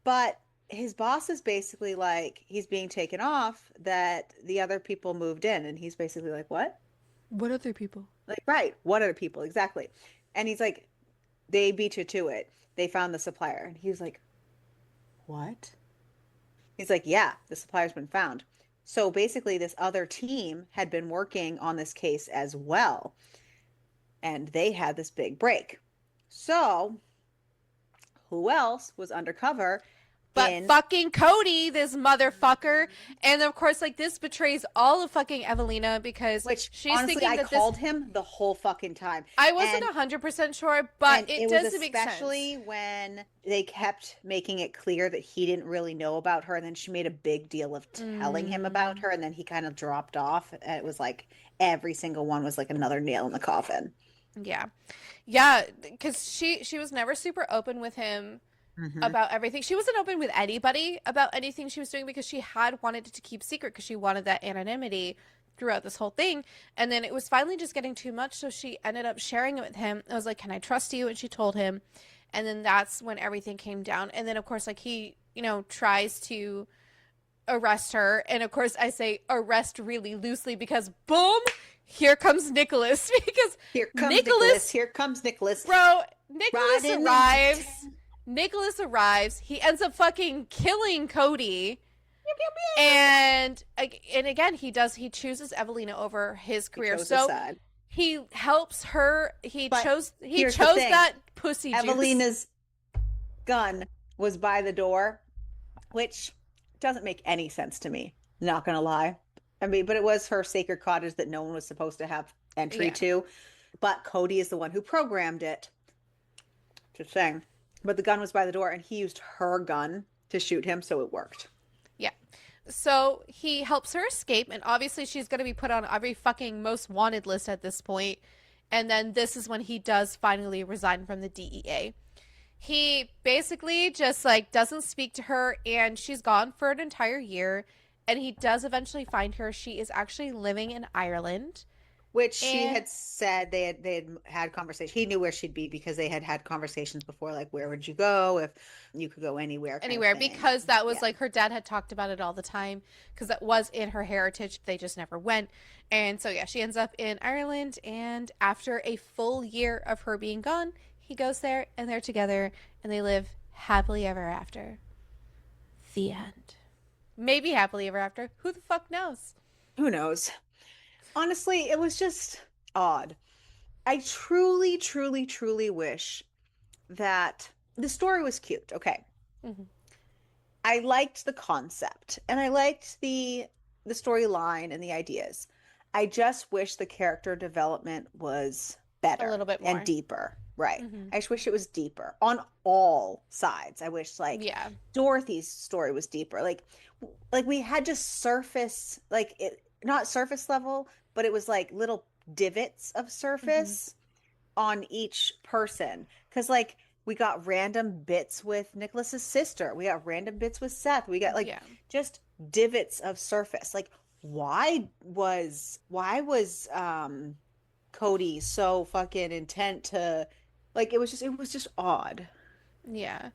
but his boss is basically like, he's being taken off, that the other people moved in, and he's basically like, what?
What other people?
Like, right, what other people? Exactly. And he's like, they beat you to it. They found the supplier. And he was like, what? He's like, yeah, the supplier's been found. So basically this other team had been working on this case as well. And they had this big break. So who else was undercover
But fucking Cody, this motherfucker, and of course, like, this betrays all of fucking Evelina because she's
honestly,
thinking that
I called him the whole fucking time.
I wasn't 100% sure, but it doesn't make sense.
Especially when they kept making it clear that he didn't really know about her, and then she made a big deal of telling him about her, and then he kind of dropped off. And it was like every single one was like another nail in the coffin.
Yeah, because she was never super open with him about everything. She wasn't open with anybody about anything she was doing because she had wanted it to keep secret because she wanted that anonymity throughout this whole thing. And then it was finally just getting too much, so she ended up sharing it with him. I was like, "Can I trust you?" And she told him. And then that's when everything came down. And then, of course, like, he, tries to arrest her. And, of course, I say arrest really loosely because, boom, here comes Nicholas. Because
here comes Nicholas.
Bro, Nicholas arrives. He ends up fucking killing Cody. And again, he chooses Evelina over his career. So he helps her. He chose that pussy juice.
Evelina's gun was by the door, which doesn't make any sense to me. Not gonna lie. I mean, but it was her sacred cottage that no one was supposed to have entry to. But Cody is the one who programmed it. Just saying. But the gun was by the door, and he used her gun to shoot him, so it worked.
Yeah. So he helps her escape, and obviously she's going to be put on every fucking most wanted list at this point. And then this is when he does finally resign from the DEA. He basically just, like, doesn't speak to her, and she's gone for an entire year. And he does eventually find her. She is actually living in Ireland.
Which she had said they had conversations. He knew where she'd be because they had conversations before, like, where would you go if you could go anywhere?
Anywhere, because that was like her dad had talked about it all the time because that was in her heritage. They just never went. And so, yeah, she ends up in Ireland. And after a full year of her being gone, he goes there and they're together and they live happily ever after. The end. Maybe happily ever after. Who the fuck knows?
Who knows? Honestly, it was just odd. I truly, truly, truly wish that the story was cute. Okay. I liked the concept and I liked the storyline and the ideas. I just wish the character development was better,
a little bit more
and deeper. Right. I just wish it was deeper on all sides. I wish, like, Dorothy's story was deeper. Like we had just surface, like, it, not surface level, but it was like little divots of surface on each person. Because, like, we got random bits with Nicholas's sister. We got random bits with Seth. We got, like, just divots of surface. Like, why was Cody so fucking intent to, like, it was just odd.
Yeah.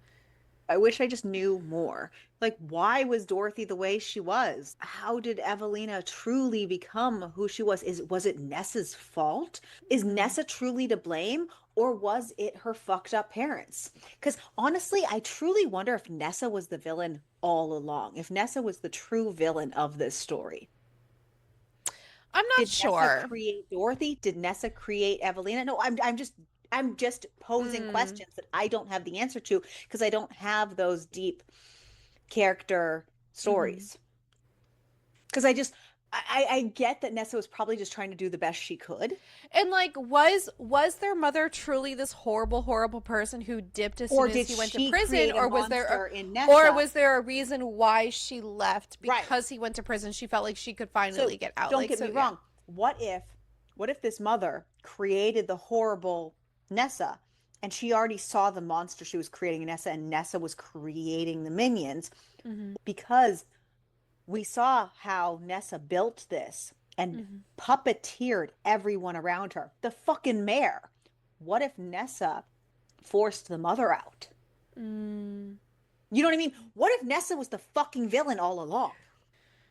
I wish I just knew more. Like, why was Dorothy the way she was? How did Evelina truly become who she was? Was it Nessa's fault? Is Nessa truly to blame? Or was it her fucked up parents? Because honestly, I truly wonder if Nessa was the villain all along. If Nessa was the true villain of this story.
I'm not sure.
Did Nessa create Dorothy? Did Nessa create Evelina? No, I'm just posing questions that I don't have the answer to because I don't have those deep character stories. Because I get that Nessa was probably just trying to do the best she could.
And, like, was their mother truly this horrible, horrible person who dipped as soon as he went to prison? Or was there a reason why she left because he went to prison? She felt like she could finally get out.
Don't get me wrong. What if this mother created the horrible Nessa and she already saw the monster she was creating in Nessa, and Nessa was creating the minions because we saw how Nessa built this and puppeteered everyone around her. The fucking mayor. What if Nessa forced the mother out? You know what I mean? What if Nessa was the fucking villain all along?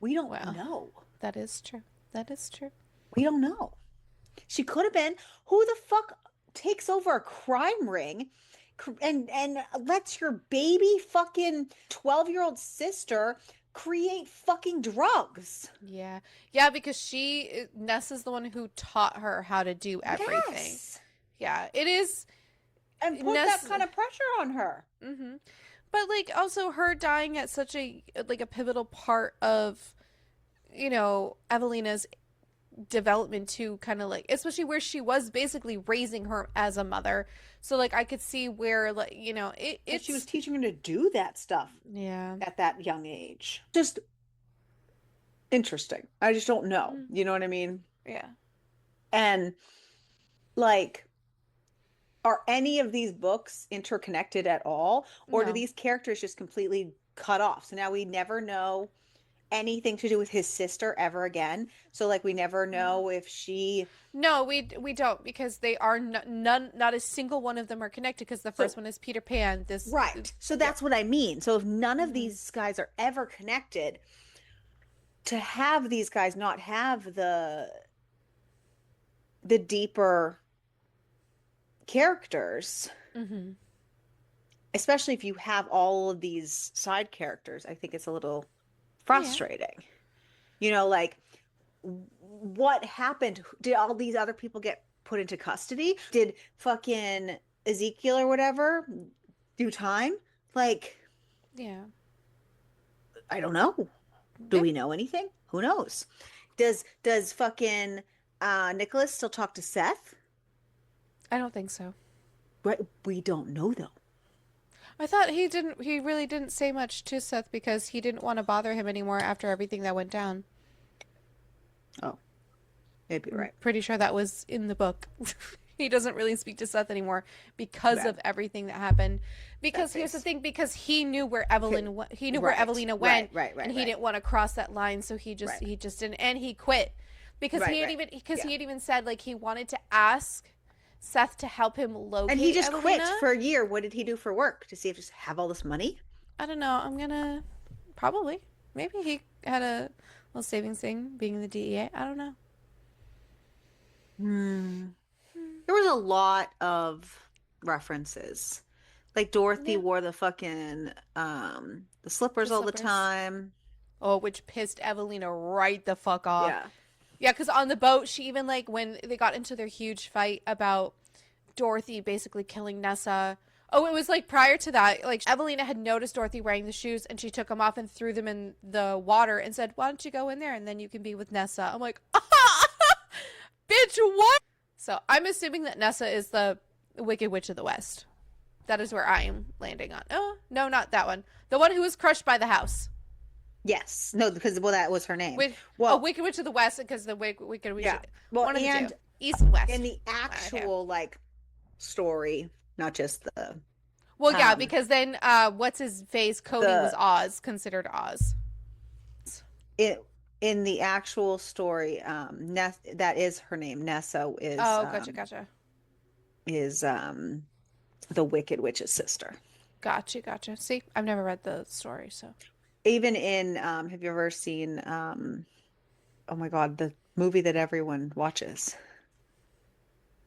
We don't know.
That is true.
We don't know. She could have been. Who the fuck takes over a crime ring and lets your baby fucking 12-year-old sister create fucking drugs?
Yeah, because Nessa's the one who taught her how to do everything. Yeah, it is.
And put that kind of pressure on her.
but like also her dying at such a like a pivotal part of, Evelina's development too, kind of like, especially where she was basically raising her as a mother. So like I could see where, like,
She was
it's
teaching her to do that stuff
yeah.
at that young age. Just interesting. I just don't know.
Mm,
You know what I mean?
yeah.
And like, are any of these books interconnected at all? Or do
No.
these characters just completely cut off? So now we never know anything to do with his sister ever again. So like we never
No.
know if she
No, we don't, because they are none, not a single one of them are connected, because the
so
first one is Peter Pan. This
right. So
yeah.
that's what I mean. So if none of
Hmm.
these guys are ever connected, to have these guys not have the deeper characters,
Hmm.
especially if you have all of these side characters, I think it's a little
Yeah.
frustrating. Like what happened? Did all these other people get put into custody? Did fucking Ezekiel or whatever do time? Like,
Yeah.
I don't know. Do
Yeah.
we know anything? Who knows? Does fucking Nicholas still talk to Seth?
I don't think so.
Right, we don't know though.
I thought he really didn't say much to Seth because he didn't want to bother him anymore after everything that went down.
Oh, maybe
I'm
right.
pretty sure that was in the book. He doesn't really speak to Seth anymore because
Bad,
of everything that happened.
bad
Because here's the
face.
thing, because he knew where
Okay.
He knew where
Right,
Evelina
right,
went,
right,
and
right,
he
right,
didn't want to cross that line, so
right,
he just didn't, and he quit. Because
right, right.
he
Yeah.
had even said like he wanted to ask Seth to help him
And he
locate
just quit
Evelina.
for a year. What did he do for work? To see if just have all this money?
I don't know. I'm gonna probably, maybe he had a little savings thing being in the DEA. I don't know.
Hmm. There was a lot of references. Like Dorothy
Yeah.
wore the slippers
The
all the
slippers.
time.
Oh, which pissed Evelina right the fuck off.
Yeah.
Yeah, because on the boat, she even, like, when they got into their huge fight about Dorothy basically killing Nessa. Oh, it was like prior to that. Like, Evelina had noticed Dorothy wearing the shoes, and she took them off and threw them in the water and said, "Why don't you go in there and then you can be with Nessa?" I'm like, bitch, what? So I'm assuming that Nessa is the Wicked Witch of the West. That is where I am landing on. Oh, no, not that one. The one who was crushed by the house.
Yes. No, because well, that was her name.
With a
Well,
Wicked Witch of the West, because the Wicked Witch,
yeah. Well,
one of the two,
and
East and
in
West.
the
Okay.
actual like story, not just
Well, yeah,
um
because then what's his face? Cody was
the
Oz, considered Oz.
it in the actual story, Ness, that is her name. Nessa
Oh, gotcha, gotcha,
is the Wicked Witch's sister.
gotcha, gotcha. See, I've never read the story, so.
Even in have you ever seen oh my God, the movie that everyone watches,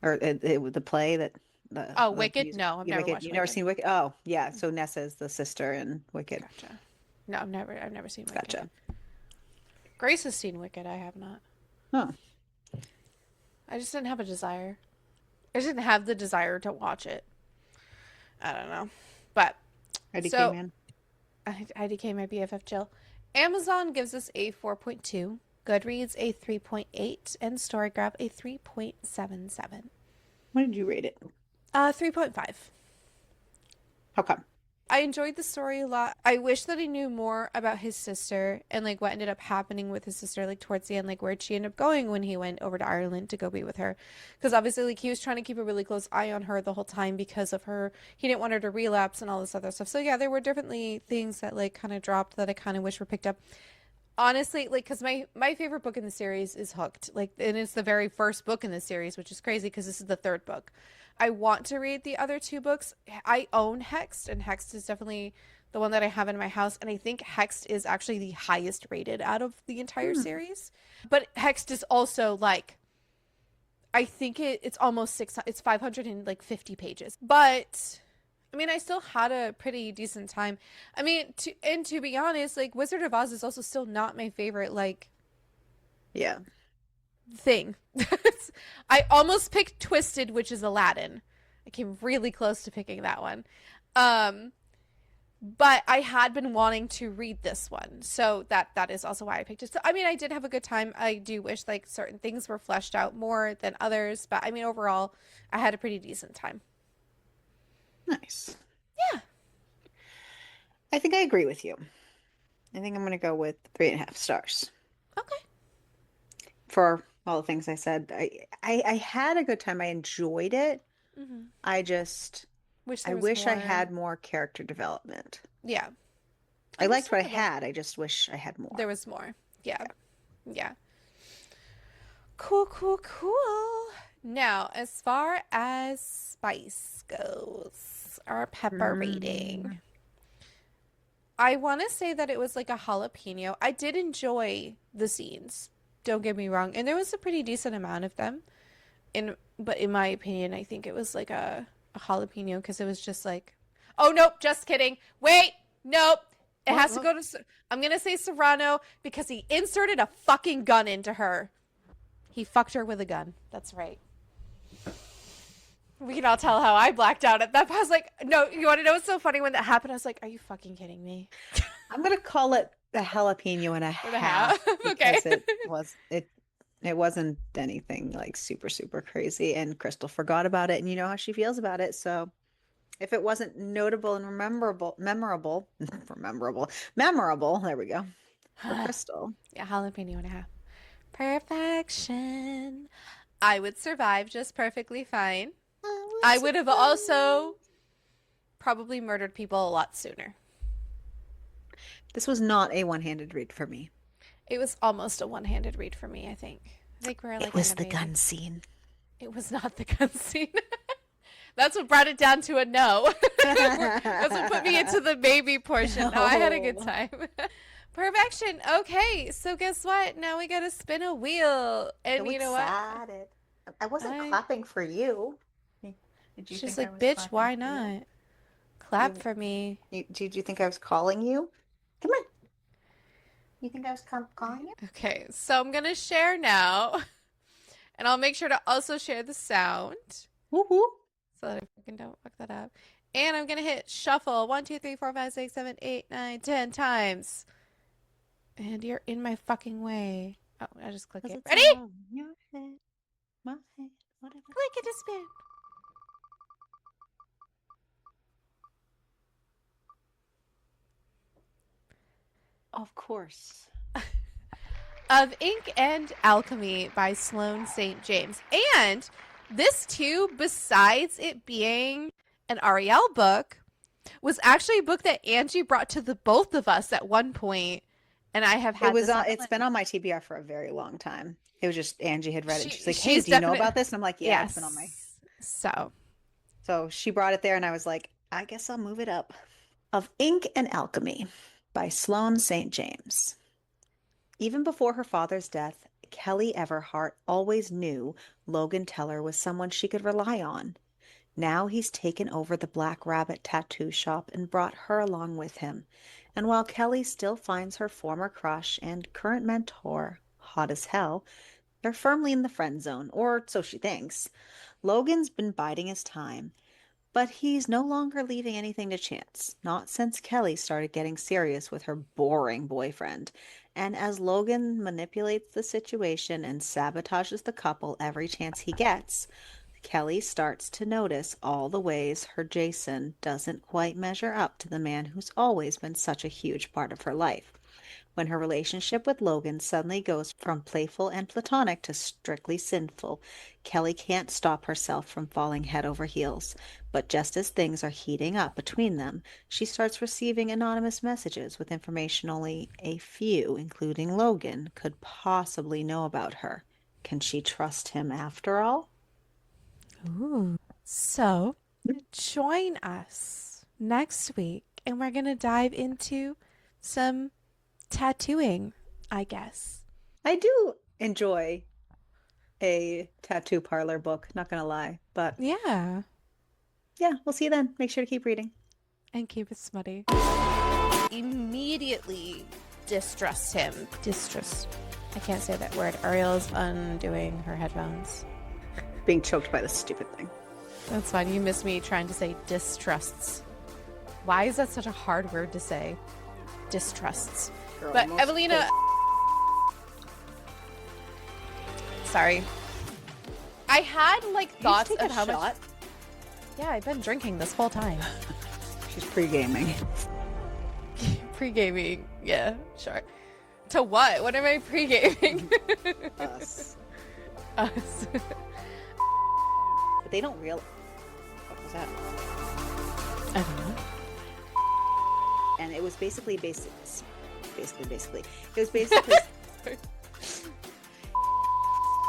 or the play that
Oh,
the
Wicked?
music,
No, I've never
Wicked.
watched
You never
Wicked.
seen Wicked? Oh yeah, so Nessa is the sister in Wicked.
Gotcha. No, I've never seen Wicked.
Gotcha.
Grace has seen Wicked. I have not.
Huh.
I just didn't have a desire. I just didn't have the desire to watch it. I don't know, but
IDK
so
man.
IDK my BFF Jill. Amazon gives us a 4.2, Goodreads a 3.8, and StoryGraph a 3.77.
What did you rate it?
3.5.
How come?
I enjoyed the story a lot. I wish that I knew more about his sister and like what ended up happening with his sister, like towards the end, like where she ended up going when he went over to Ireland to go be with her. Because obviously, like he was trying to keep a really close eye on her the whole time because of her. He didn't want her to relapse and all this other stuff. So yeah, there were definitely things that like kind of dropped that I kind of wish were picked up. Honestly, like, because my favorite book in the series is Hooked, like, and it's the very first book in the series, which is crazy because this is the third book. I want to read the other two books. I own Hexed, and Hexed is definitely the one that I have in my house, and I think Hexed is actually the highest rated out of the entire
Hmm.
series. But Hexed is also like, I think it's almost it's 550 pages, but I mean, I still had a pretty decent time. I mean, to be honest, like Wizard of Oz is also still not my favorite like
Yeah.
thing. I almost picked Twisted, which is Aladdin. I came really close to picking that one. Um, but I had been wanting to read this one, so that is also why I picked it. So, I mean, I did have a good time. I do wish like certain things were fleshed out more than others, but I mean, overall, I had a pretty decent time.
Nice.
Yeah.
I think I agree with you. I think I'm going to go with 3.5 stars
Okay.
for all the things I said. I had a good time. I enjoyed it.
Mm-hmm.
I just,
Wish
I
there was
wish I
more.
had more character development.
Yeah.
I liked what I
Understandable.
had. I just wish I had
There
more.
was more. Yeah.
Yeah.
Yeah. Cool, cool, cool. Now, as far as spice goes, our pepper rating.
Mm,
I want to say that it was like a jalapeno. I did enjoy the scenes. Don't get me wrong, and there was a pretty decent amount of them. But in my opinion, I think it was like a jalapeno because it was just like, oh nope, just kidding. Wait, nope. It
what,
has to
what?
go to. I'm gonna say Serrano because he inserted a fucking gun into her. He fucked her with a gun. That's right. We can all tell how I blacked out at that. I was like, no, you want to know what's so funny when that happened? I was like, are you fucking kidding me?
I'm going to call it a jalapeno and a
With a half.
half
Okay.
because it wasn't anything like super, super crazy. And Crystal forgot about it, and you know how she feels about it. So if it wasn't notable and memorable, there we go, for Crystal.
Yeah, jalapeno and a half. Perfection. I would survive just perfectly fine.
I
I
was
would have
surprised.
also probably murdered people a lot sooner.
This was not a one-handed read for me.
It was almost a one-handed read for me, I think. I think we're
It
like in
was
the
the
maybe.
gun scene.
It was not the gun scene. That's what brought it down to a no. That's what put me into the maybe portion. No, I had a good
No.
time. Perfection. Okay, so guess what? Now we gotta spin a wheel.
So
And you know what?
excited. I wasn't
I
clapping for you. Did you
she's
think I
like,
was
bitch,
clapping
why
for you?
not? Clap
You,
for me.
did you think I was calling you? Come on. You think I was calling you?
Okay, so I'm gonna share now. And I'll make sure to also share the sound
Woohoo.
so that I fucking don't fuck that up. And I'm gonna hit shuffle 1, 2, 3, 4, 5, 6, 7, 8, 9, 10 times. And you're in my fucking way. Oh, I just click
'Cause
it.
it's
Ready?
all in your head, my head, whatever.
Click it to spin.
Of course.
Of Ink and Alchemy by Sloane St. James. And this too, besides it being an Ariel book, was actually a book that Angie brought to the both of us at one point, and I have
It
had
was
this on the
it's
list.
been on my TBR for a very long time. It was just Angie had read it and she's like, "Hey,
She's
do you know
definite.
about this?" And I'm like, "Yeah, it's been on my."
Yes. So,
So she brought it there and I was like, "I guess I'll move it up." Of Ink and Alchemy by Sloane St. James. Even before her father's death, Kelly Everhart always knew Logan Teller was someone she could rely on. Now he's taken over the Black Rabbit tattoo shop and brought her along with him. And while Kelly still finds her former crush and current mentor hot as hell, they're firmly in the friend zone, or so she thinks. Logan's been biding his time, but he's no longer leaving anything to chance, not since Kelly started getting serious with her boring boyfriend. And as Logan manipulates the situation and sabotages the couple every chance he gets, Kelly starts to notice all the ways her Jason doesn't quite measure up to the man who's always been such a huge part of her life. When her relationship with Logan suddenly goes from playful and platonic to strictly sinful, Kelly can't stop herself from falling head over heels. But just as things are heating up between them, she starts receiving anonymous messages with information only a few, including Logan, could possibly know about her. Can she trust him after all?
ooh. So, join us next week and we're going to dive into some tattooing, I guess.
I do enjoy a tattoo parlor book, not gonna lie. But
Yeah.
yeah, we'll see you then. Make sure to keep reading.
And keep it smutty. Immediately distrust him. Distrust. I can't say that word. Ariel's undoing her headphones.
Being choked by this stupid thing.
That's fine. You missed me trying to say distrusts. Why is that such a hard word to say? Distrusts.
Girl,
But
most
Evelina, sorry. I had like
Did you
thoughts
take
of
a
how
shot?
much. Yeah, I've been drinking this whole time.
She's pre-gaming.
Pre-gaming. Yeah, sure. To what? What am I pre-gaming?
Us.
Us.
But they don't realize. What was that?
I don't know.
And it was basically. It was basically.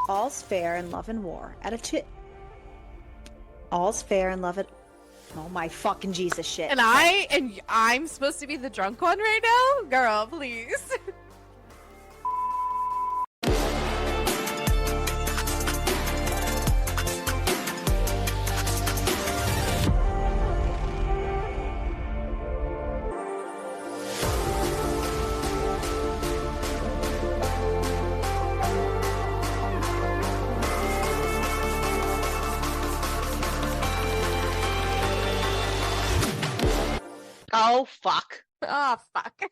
All's fair in love and war. All's fair in love and. Oh my fucking Jesus shit.
And I'm supposed to be the drunk one right now? Girl, please.
Oh fuck.
Oh, fuck.